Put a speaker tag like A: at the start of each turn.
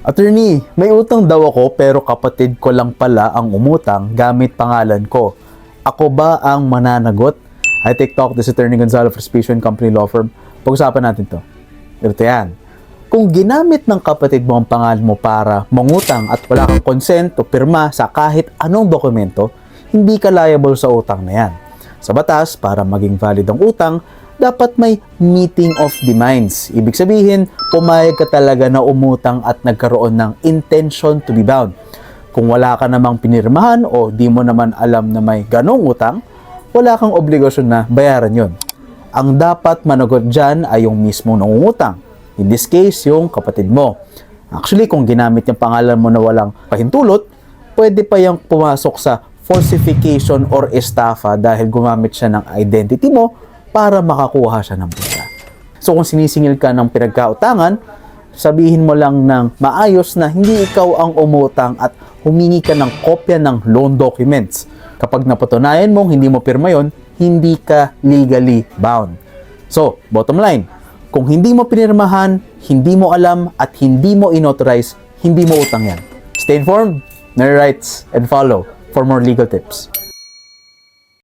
A: Attorney, may utang daw ako pero kapatid ko lang pala ang umutang gamit pangalan ko. Ako ba ang mananagot? I take talk, this is Attorney Gonzalo for Spezio & Company Law Firm. Pag-usapan natin to. Ganito yan. Kung ginamit ng kapatid mo ang pangalan mo para mangutang at wala kang consent o pirma sa kahit anong dokumento, hindi ka liable sa utang na yan. Sa batas, para maging valid ang utang, dapat may meeting of the minds. Ibig sabihin, pumayag ka talaga na umutang at nagkaroon ng intention to be bound. Kung wala ka namang pinirmahan o di mo naman alam na may ganong utang, wala kang obligasyon na bayaran yon. Ang dapat managot dyan ay yung mismong nangungutang. In this case, yung kapatid mo. Actually, kung ginamit yung pangalan mo na walang pahintulot, pwede pa yung pumasok sa falsification or estafa dahil gumamit siya ng identity mo para makakuha siya ng pera. So kung sinisingil ka ng pinagkautangan, sabihin mo lang ng maayos na hindi ikaw ang umutang at humingi ka ng kopya ng loan documents. Kapag napatunayan mong hindi mo pirma yon, hindi ka legally bound. So, bottom line, kung hindi mo pinirmahan, hindi mo alam at hindi mo inauthorize, hindi mo utang yan. Stay informed, know your rights, and follow for more legal tips.